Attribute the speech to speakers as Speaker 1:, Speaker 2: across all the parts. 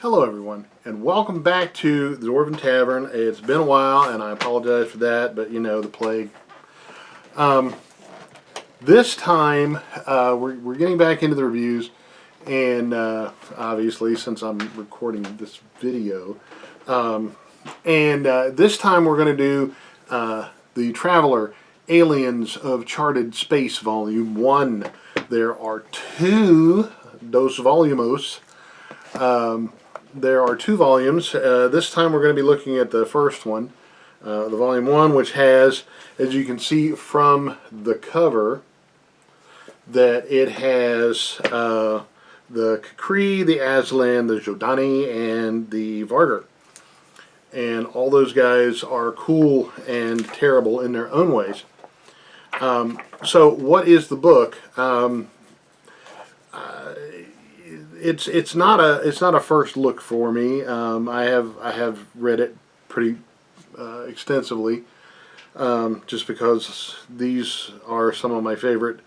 Speaker 1: Hello everyone, and welcome back to the Dwarven Tavern. It's been a while, and I apologize for that, but you know, the plague. This time, we're getting back into the reviews, and obviously, since I'm recording this video, this time we're going to do the Traveler Aliens of Charted Space Volume 1. There are two Dos Volumos. There are two volumes. This time we're going to be looking at the first one, the volume 1, which has, as you can see from the cover, that it has the Kukri, the Aslan, the Jodani, and the Vargar. And all those guys are cool and terrible in their own ways. So what is the book? It's not a first look for me. I have read it pretty extensively, just because these are some of my favorite.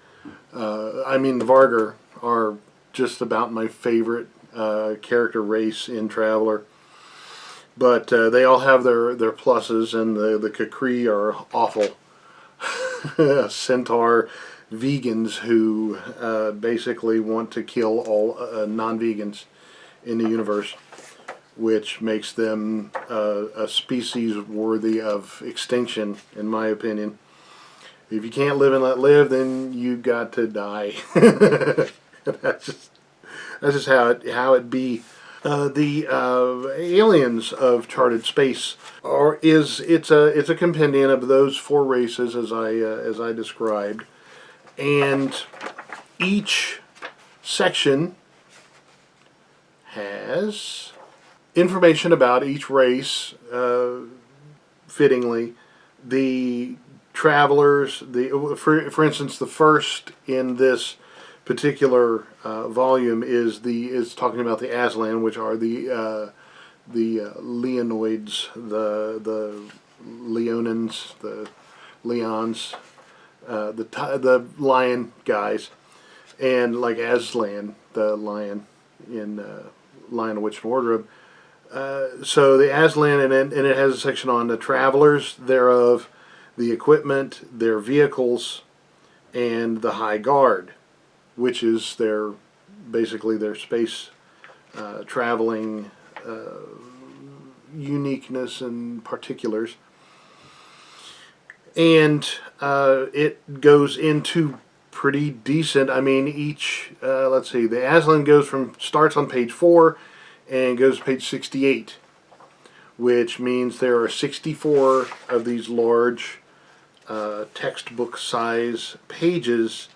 Speaker 1: The Vargar are just about my favorite character race in Traveler, but they all have their pluses, and the Kukri are awful. Centaur vegans who basically want to kill all non-vegans in the universe, which makes them a species worthy of extinction, in my opinion. If you can't live and let live, then you got to die. That's just how it be. The aliens of Charted Space it's a compendium of those four races as I described. And each section has information about each race, fittingly. The travelers, for instance, the first in this particular volume is talking about the Aslan, which are the Leonoids, the Leonins, the Leons. The lion guys, and like Aslan, the lion in Lion, the Witch, and Wardrobe. So the Aslan, and it has a section on the travelers thereof, the equipment, their vehicles, and the High Guard, which is basically their space traveling uniqueness and particulars. And it goes into pretty decent. I mean, let's see, the Aslan starts on page 4 and goes to page 68, which means there are 64 of these large textbook size pages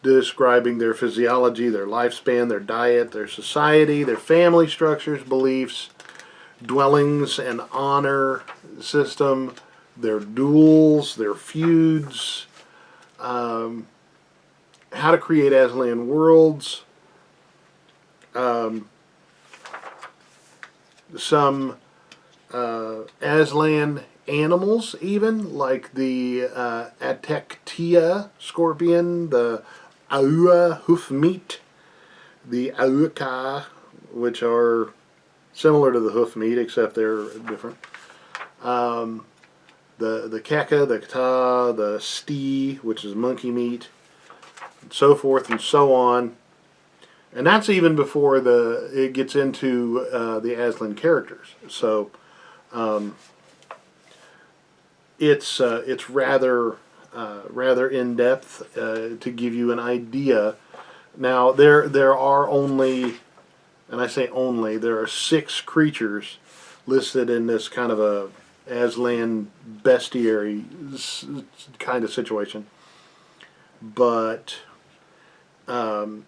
Speaker 1: describing their physiology, their lifespan, their diet, their society, their family structures, beliefs, dwellings and honor system, their duels, their feuds, how to create Aslan worlds, some Aslan animals, even like the Atectia scorpion, the Aua hoofmeat, the Auka, which are similar to the hoofmeat except they're different. The Keka, the Kata, the Stee, which is monkey meat, and so forth and so on. And that's even before it gets into the Aslan characters. So it's rather in depth to give you an idea. Now there are only, and I say only, there are 6 creatures listed in this kind of a Aslan bestiary kind of situation, but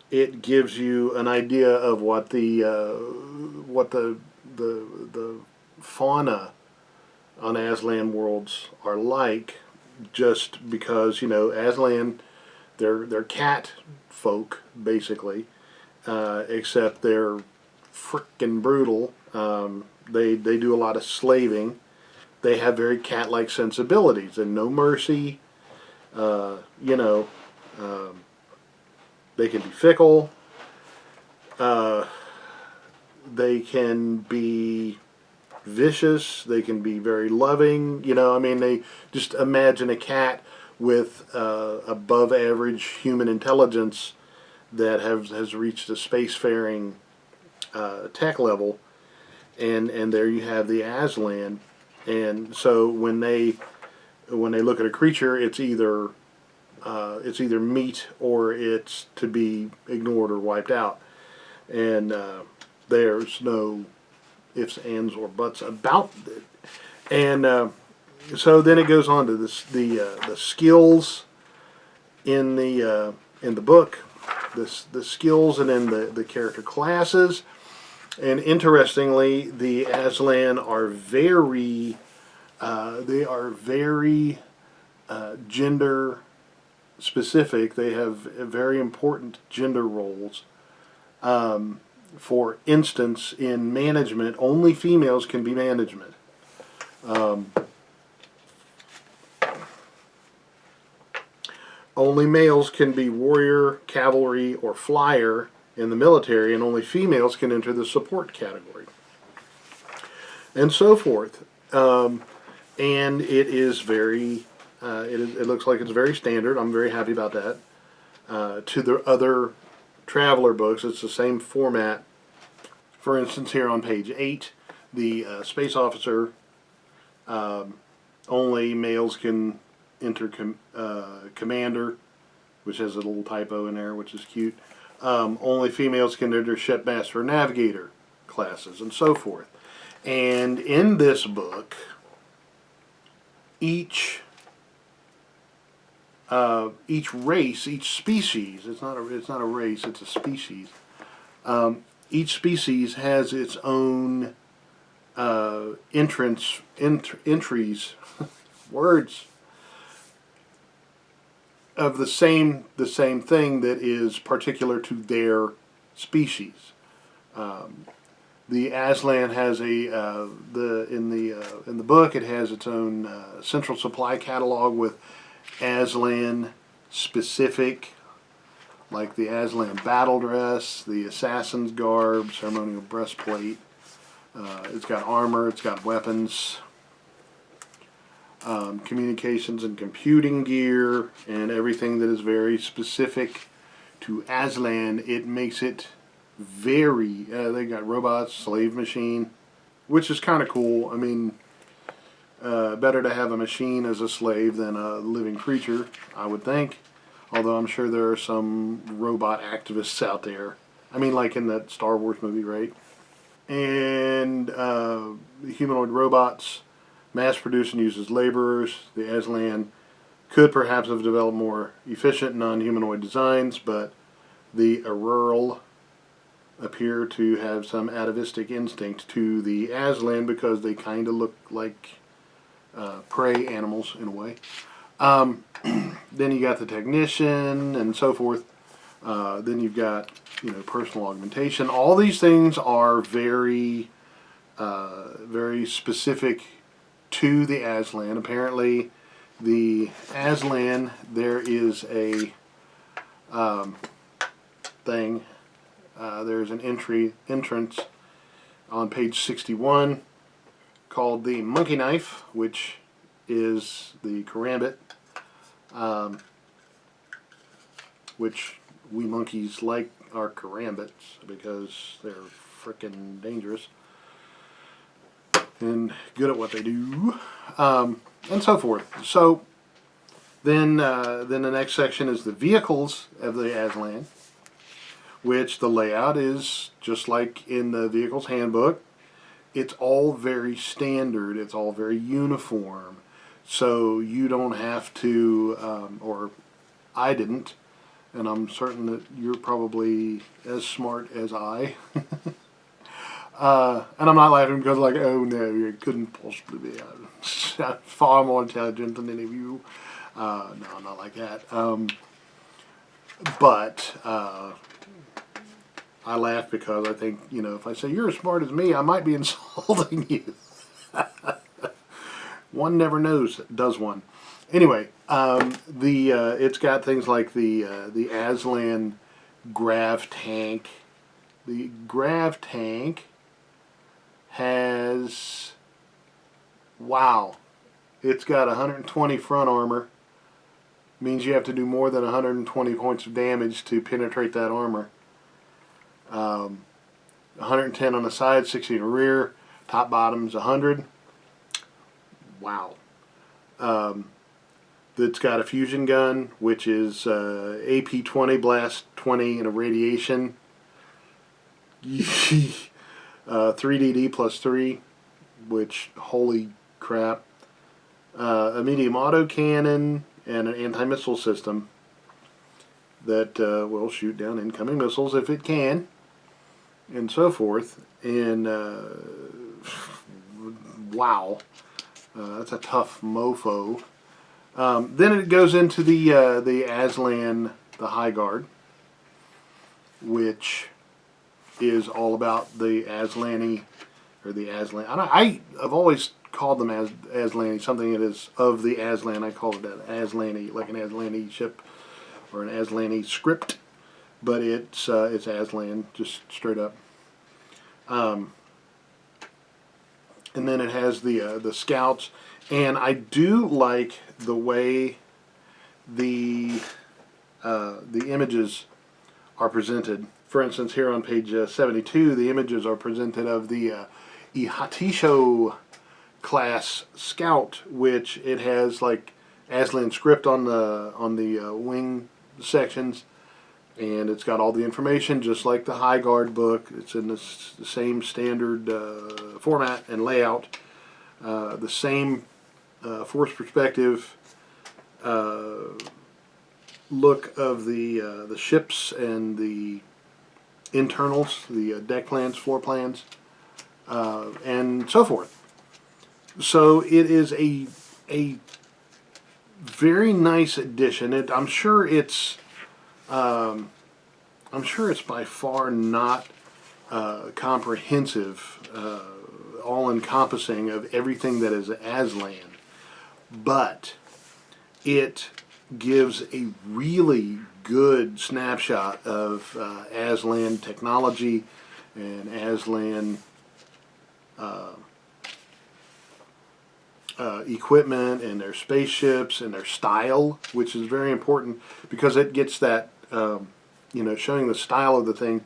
Speaker 1: it gives you an idea of what the fauna on Aslan worlds are like, just because, you know, Aslan, they're cat folk basically, except they're frickin' brutal. They do a lot of slaving. They have very cat-like sensibilities and no mercy. They can be fickle. they can be vicious, they can be very loving. I mean, they just imagine a cat with above average human intelligence that has reached a spacefaring tech level, and there you have the Aslan. And so when they look at a creature, it's either meat or it's to be ignored or wiped out, and there's no ifs, ands, or buts about it. And so then it goes on to the skills in the book, the skills, and then the character classes. And interestingly, the Aslan are very gender specific. They have very important gender roles. For instance, in management, only females can be management. Only males can be warrior, cavalry, or flyer in the military, and only females can enter the support category, and so forth. And it is very, it looks like it's very standard. I'm very happy about that. To the other Traveler books, it's the same format. For instance, here on page 8, the space officer, only males can enter commander, which has a little typo in there, which is cute. Only females can enter shipmaster or navigator classes, and so forth. And in this book, each race, each species, it's not a race, it's a species. Each species has its own entries, words, of the same thing that is particular to their species. The Aslan has in the book, it has its own central supply catalog with Aslan specific, like the Aslan battle dress, the assassin's garb, ceremonial breastplate. It's got armor, it's got weapons, communications and computing gear, and everything that is very specific to Aslan. It makes it very, they got robots, slave machine, which is kind of cool. I mean, better to have a machine as a slave than a living creature, I would think. Although I'm sure there are some robot activists out there. I mean, like in that Star Wars movie, right? And the humanoid robots, mass-produced and used as laborers. The Aslan could perhaps have developed more efficient non-humanoid designs, but the Arural appear to have some atavistic instinct to the Aslan because they kind of look like prey animals in a way. Then you got the technician and so forth. Then you've got personal augmentation. All these things are very very specific to the Aslan. Apparently, the Aslan, there is a thing. There's an entrance on page 61 called the Monkey Knife, which is the karambit, which we monkeys like our karambits because they're frickin' dangerous and good at what they do, and so forth. So then the next section is the vehicles of the Aslan, which the layout is just like in the Vehicles Handbook. It's all very standard. It's all very uniform. So you don't have to, or I didn't, and I'm certain that you're probably as smart as I. And I'm not laughing because, like, oh no, you couldn't possibly be far more intelligent than any of you. No, not like that. But I laugh because I think, if I say you're as smart as me, I might be insulting you. One never knows, does one? Anyway, it's got things like the Aslan grav tank. The grav tank has, wow, it's got 120 front armor. Means you have to do more than 120 points of damage to penetrate that armor. 110 on the side, 60 in the rear. Top bottom's 100. Wow. It's got a fusion gun, which is AP 20, blast 20, and a radiation. 3DD plus 3, which, holy crap. A medium autocannon and an anti-missile system that will shoot down incoming missiles if it can, and so forth. And wow, that's a tough mofo. Then it goes into the Aslan, the High Guard, which is all about the Aslani, or the Aslan. I've always called them Aslani, something that is of the Aslan. I call it that Aslani, like an Aslani ship or an Aslani script, but it's Aslan, just straight up. And then it has the scouts, and I do like the way the images are presented. For instance, here on page 72, the images are presented of the Ihatisho class scout, which it has like Aslan script on the wing sections, and it's got all the information just like the High Guard book. It's in the same standard format and layout, the same force perspective look of the ships and the internals, the deck plans, floor plans, and so forth. So it is a very nice addition. I'm sure it's by far not comprehensive, all-encompassing of everything that is Aslan, but it gives a really good snapshot of Aslan technology and Aslan equipment and their spaceships and their style, which is very important because it gets that showing the style of the thing.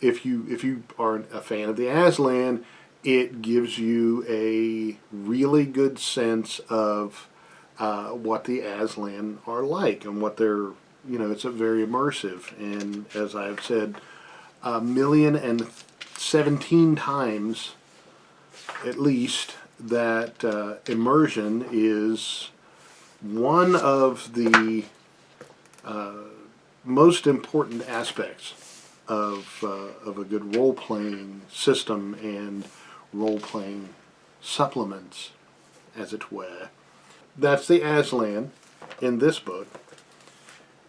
Speaker 1: If you are a fan of the Aslan, it gives you a really good sense of what the Aslan are like and what they're, it's a very immersive. And as I've said 1,017 times at least, that immersion is one of the most important aspects of a good role-playing system and role-playing supplements, as it were. That's the Aslan in this book.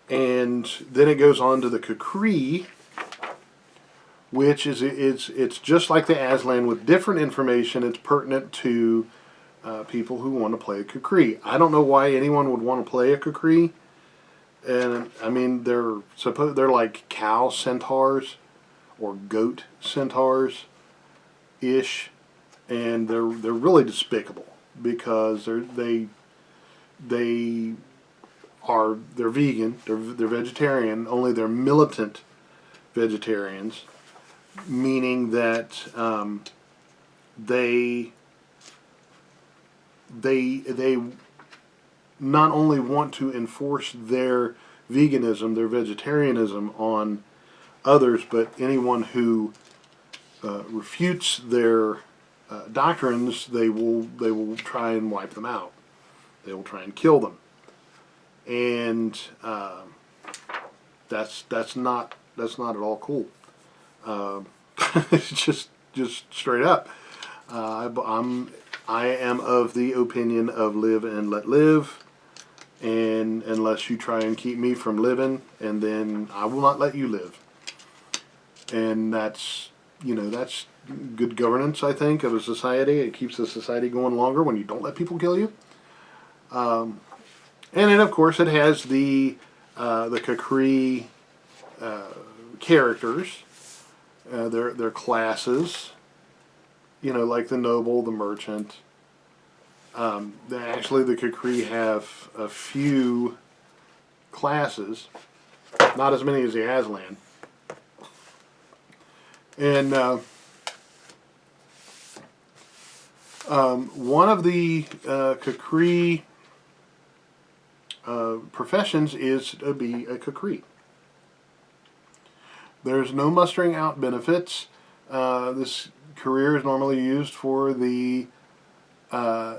Speaker 1: And then it goes on to the Kukri, which is it's just like the Aslan with different information. It's pertinent to people who want to play a Kukri. I don't know why anyone would want to play a Kukri. And I mean, they're like cow centaurs or goat centaurs ish, and they're really despicable because they're vegan, they're vegetarian, only they're militant vegetarians, meaning that they not only want to enforce their veganism, their vegetarianism on others, but anyone who refutes their doctrines, they will try and wipe them out. They will try and kill them, and that's not at all cool. It's just straight up. I am of the opinion of live and let live, and unless you try and keep me from living, and then I will not let you live. And that's good governance, I think, of a society. It keeps the society going longer when you don't let people kill you. And then, of course, it has the Kukri characters, their classes, like the noble, the merchant. Actually, the Kukri have a few classes, not as many as the Aslan. And one of the Kukri professions is to be a Kukri. There's no mustering out benefits. This career is normally used for the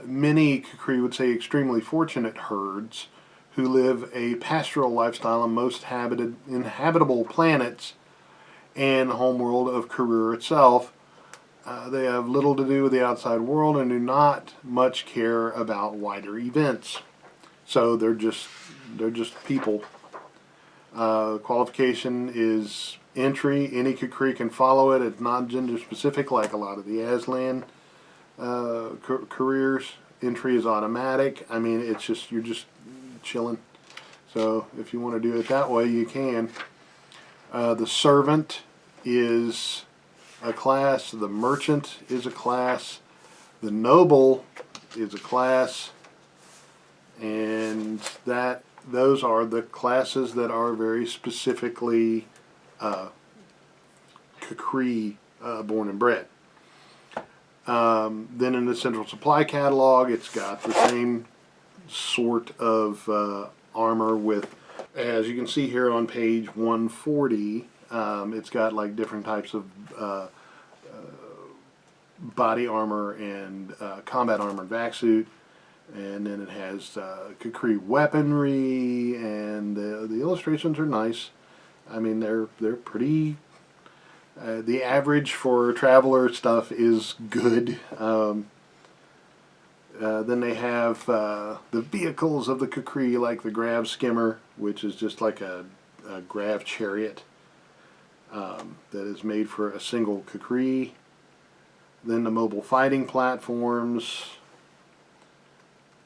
Speaker 1: many Kukri would say extremely fortunate herds who live a pastoral lifestyle on most inhabitable planets and homeworld of Karur itself. They have little to do with the outside world and do not much care about wider events. So they're just people. Qualification is entry. Any Kukri can follow it. It's not gender specific like a lot of the Aslan careers. Entry is automatic. I mean, it's just you're just chilling. So if you want to do it that way, you can. The servant is a class. The merchant is a class. The noble is a class. And those are the classes that are very specifically Kukri born and bred. Then in the Central Supply Catalog, it's got the same sort of armor with, as you can see here on page 140, it's got like different types of body armor and combat armor and vac suit. And then it has Kukri weaponry, and the illustrations are nice. I mean, they're pretty. The average for traveler stuff is good. Then they have the vehicles of the Kukri, like the Grav Skimmer, which is just like a Grav chariot that is made for a single Kukri. Then the mobile fighting platforms,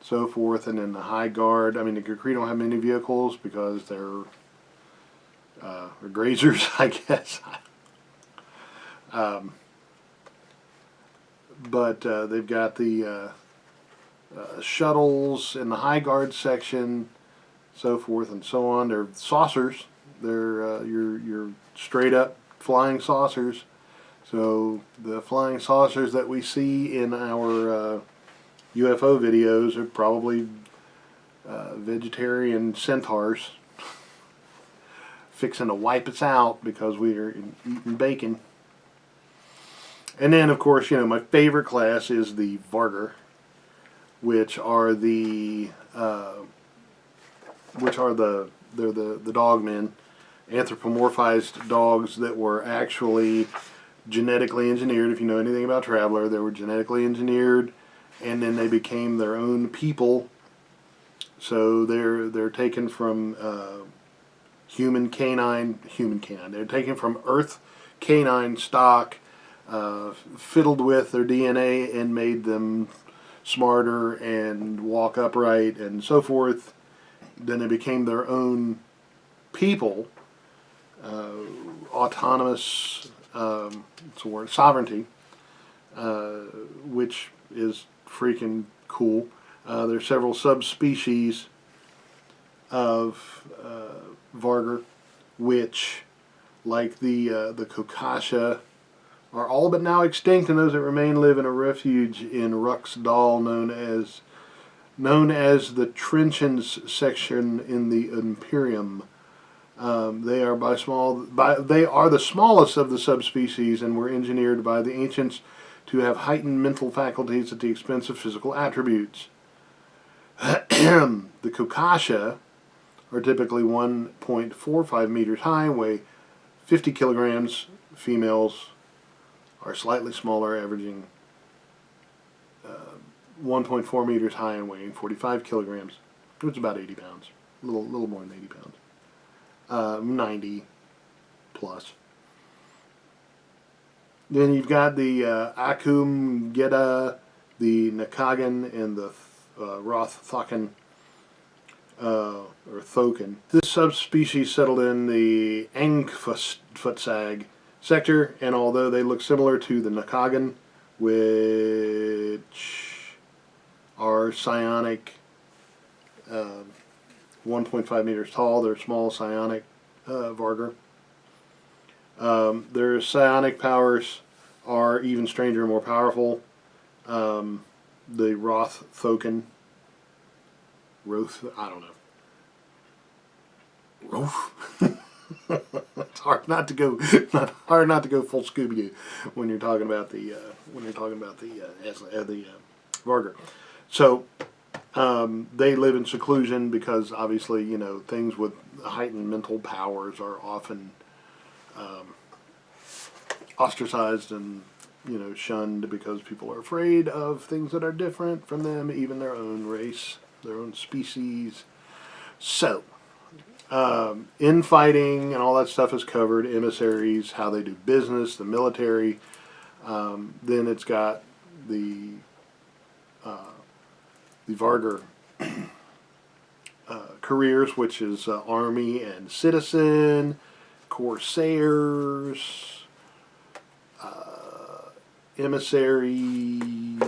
Speaker 1: so forth, and then the High Guard. I mean, the Kukri don't have many vehicles because they're grazers, I guess. But they've got the shuttles in the High Guard section, so forth and so on. They're saucers. They're your straight up flying saucers. So the flying saucers that we see in our UFO videos are probably vegetarian centaurs fixing to wipe us out because we are eating bacon. And then, of course, my favorite class is the Vargar, which are the dogmen, anthropomorphized dogs that were actually genetically engineered. If you know anything about Traveler, they were genetically engineered, and then they became their own people. So they're taken from human canine. They're taken from Earth canine stock, fiddled with their DNA and made them smarter and walk upright and so forth. Then they became their own people, autonomous sovereignty, which is freaking cool. There's several subspecies of Vargar, which, like the Kokasha, are all but now extinct, and those that remain live in a refuge in Ruxdal known as the Trenchans section in the Imperium. They are the smallest of the subspecies, and were engineered by the ancients to have heightened mental faculties at the expense of physical attributes. The Kokasha are typically 1.45 meters high, weigh 50 kilograms. Females are slightly smaller, averaging 1.4 meters high and weighing 45 kilograms, which is about 80 pounds, a little more than 80 pounds, 90 plus. Then you've got the Akum Geda, the Nakagan, and the Roth Thokin, or Thokin. This subspecies settled in the Angfutsag sector, and although they look similar to the Nakagan, which are psionic, 1.5 meters tall. They're small psionic Vargr. Their psionic powers are even stranger and more powerful. The Roth Thoken. I don't know. Roth. It's hard not to go full Scooby Doo when you're talking about the Vargr. So they live in seclusion because obviously things with heightened mental powers are often ostracized and shunned because people are afraid of things that are different from them, even their own race, their own species. So, infighting and all that stuff is covered. Emissaries, how they do business, the military. Then it's got the Vargr careers, which is army and citizen, corsairs, emissaries,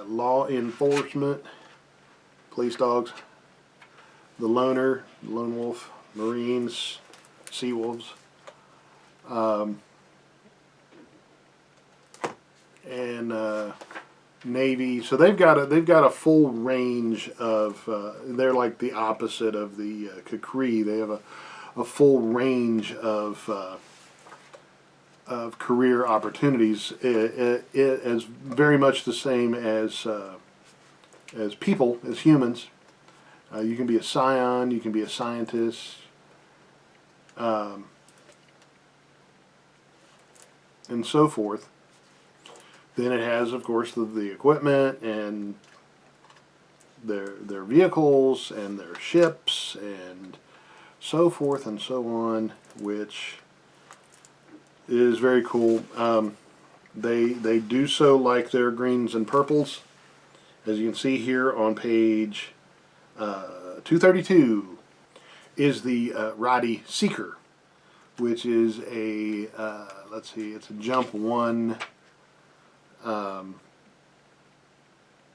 Speaker 1: law enforcement, police dogs, the loner, lone wolf, marines, sea wolves, and navy. So they've got a full range of. They're like the opposite of the Kukri. They have a full range of career opportunities. It is very much the same as people, as humans. You can be a scion, you can be a scientist, and so forth. Then it has, of course, the equipment and their vehicles and their ships and so forth and so on, which is very cool. They do so like their greens and purples. As you can see here on page 232 is the Roddy Seeker, which is a, let's see, it's a Jump 1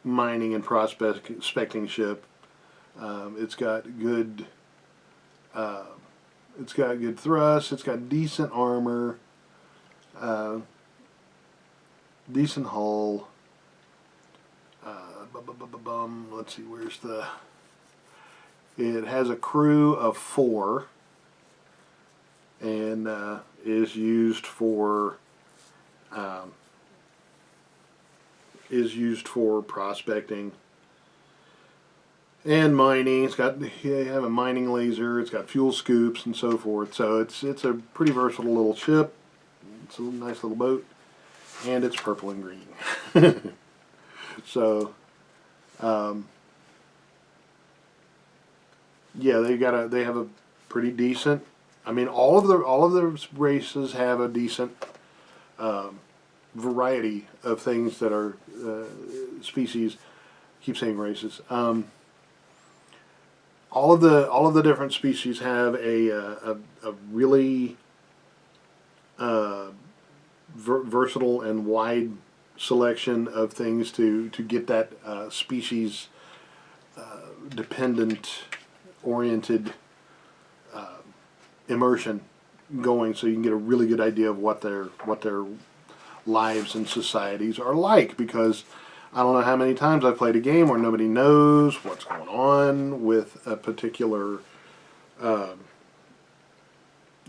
Speaker 1: mining and prospecting ship. It's got good thrust, it's got decent armor, decent hull. Let's see, where's the... It has a crew of 4 and is used for prospecting and mining. It's got, you have a mining laser, it's got fuel scoops and so forth. So it's a pretty versatile little ship. It's a nice little boat, and it's purple and green. So yeah, they have a pretty decent. I mean, all of the races have a decent variety of things that are species. I keep saying races. All of the different species have a really versatile and wide selection of things to get that species dependent oriented immersion going, so you can get a really good idea of what their lives and societies are like. Because I don't know how many times I've played a game where nobody knows what's going on with a particular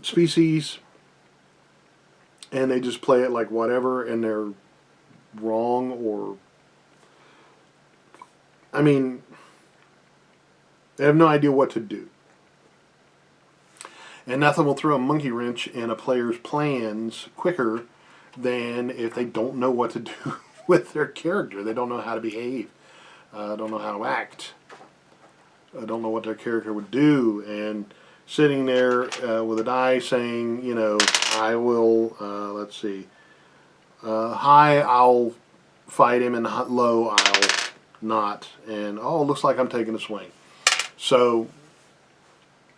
Speaker 1: species, and they just play it like whatever, and they're wrong, or I mean, they have no idea what to do. And nothing will throw a monkey wrench in a player's plans quicker than if they don't know what to do with their character. They don't know how to behave, don't know how to act, don't know what their character would do, and sitting there with a die saying, I will, let's see, high, I'll fight him, and low, I'll not, and oh, it looks like I'm taking a swing. So,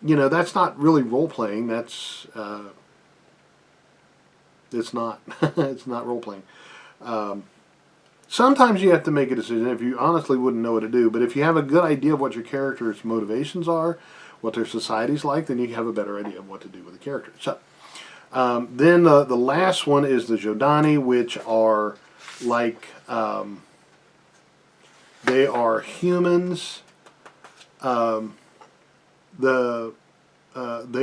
Speaker 1: that's not really role-playing. That's It's not. It's not role playing. Sometimes you have to make a decision if you honestly wouldn't know what to do. But if you have a good idea of what your character's motivations are, what their society's like, then you have a better idea of what to do with the character. So then the last one is the Jodani, which are like they are humans. They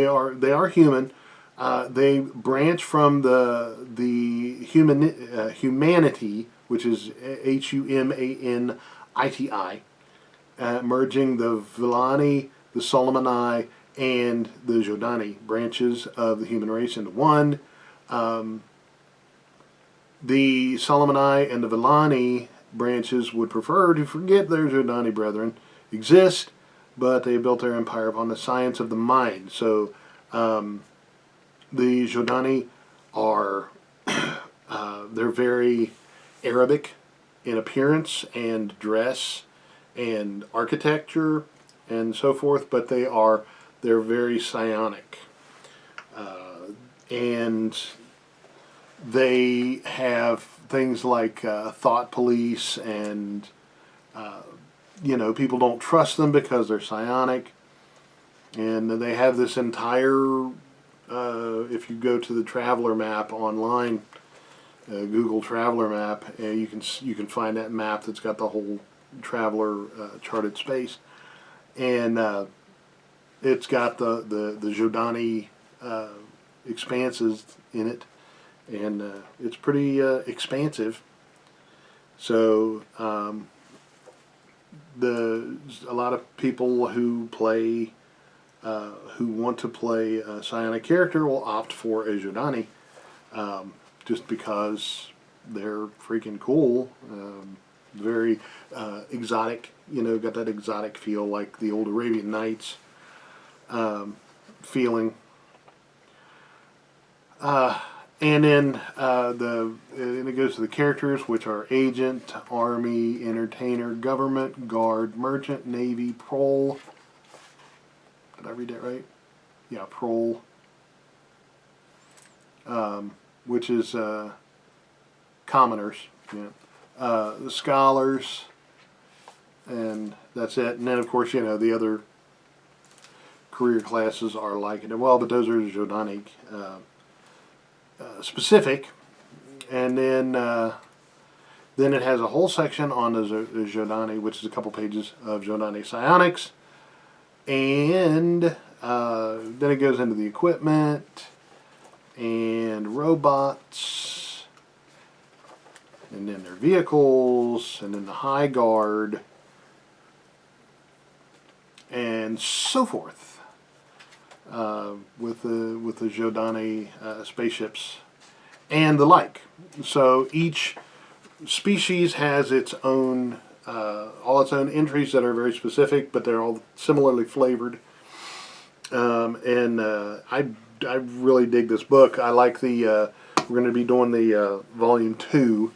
Speaker 1: are human. They branch from the humanity, which is Humaniti, merging the Villani, the Solomoni, and the Jodani branches of the human race into one. The Solomoni and the Villani branches would prefer to forget their Jodani brethren exist, but they built their empire upon the science of the mind. So the Jodani are they're very Arabic in appearance and dress and architecture and so forth, but they're very psionic, and they have things like thought police, and people don't trust them because they're psionic, and they have this entire. If you go to the Traveler map online, Google Traveler map, you can find that map that's got the whole Traveler charted space, and it's got the Jodani expanses in it, and it's pretty expansive. So a lot of people who want to play a psionic character will opt for a Jodani, just because they're freaking cool, very exotic. Got that exotic feel, like the old Arabian Nights feeling. And then and it goes to the characters, which are agent, army, entertainer, government, guard, merchant, navy, prole. Did I read that right? Yeah, prole. Which is commoners. Yeah. The scholars, and that's it. And then, of course, the other career classes are like it. Well, but those are Jodanic specific. And then it has a whole section on the Jodani, which is a couple pages of Jodani psionics. And then it goes into the equipment and robots, and then their vehicles, and then the high guard, and so forth, with the Jodani spaceships and the like. So each species has its own all its own entries that are very specific, but they're all similarly flavored. I really dig this book. I like we're going to be doing the volume 2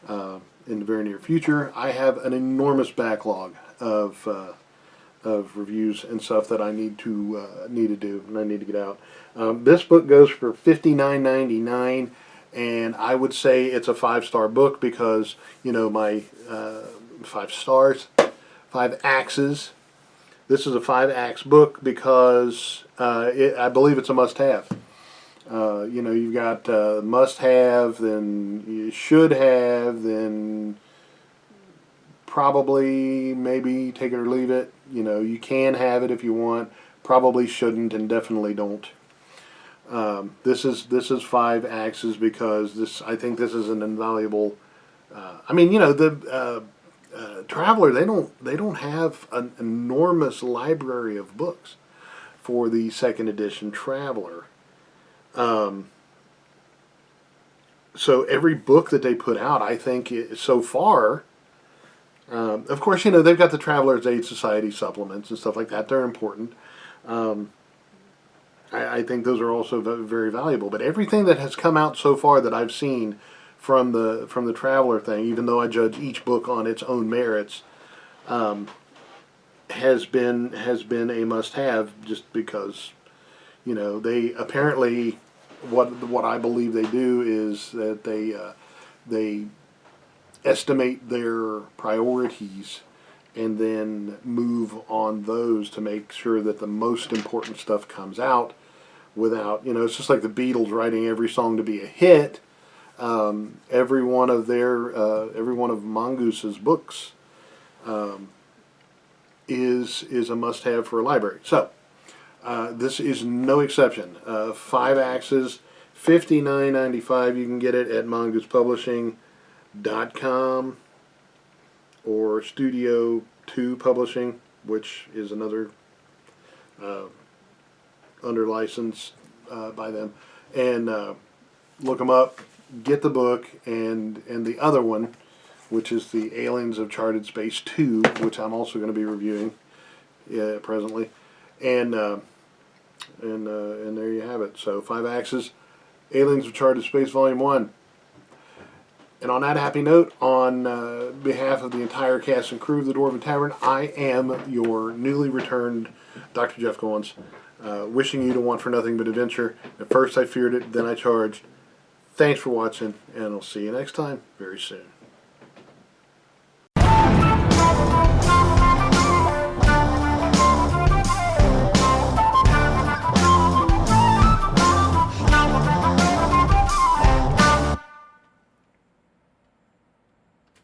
Speaker 1: in the very near future. I have an enormous backlog of reviews and stuff that I need to do, and I need to get out. This book goes for $59.99, and I would say it's a 5-star book because my 5 stars, 5 axes. This is a 5-axe book because I believe it's a must-have. You've got must-have, then you should have, then probably, maybe take it or leave it. You can have it if you want, probably shouldn't, and definitely don't. This is 5 axes because I think this is an invaluable. The Traveler, they don't have an enormous library of books for the 2nd edition Traveler. So every book that they put out, I think so far. Of course, they've got the Traveler's Aid Society supplements and stuff like that. They're important. I think those are also very valuable. But everything that has come out so far that I've seen from the Traveler thing, even though I judge each book on its own merits, has been a must-have, just because they apparently what I believe they do is that they estimate their priorities and then move on those to make sure that the most important stuff comes out without, it's just like the Beatles writing every song to be a hit. Every one of Mongoose's books is a must-have for a library. So this is no exception. 5 Axes, $59.95. You can get it at mongoosepublishing.com or Studio 2 Publishing, which is another under license by them. And look them up, get the book, and the other one, which is the Aliens of Charted Space 2, which I'm also going to be reviewing presently. And there you have it. So 5 Axes, Aliens of Charted Space Volume 1. And on that happy note, on behalf of the entire cast and crew of the Dwarven Tavern, I am your newly returned Dr. Jeff Goins, wishing you to want for nothing but adventure. At first I feared it, then I charged. Thanks for watching, and I'll see you next time very soon.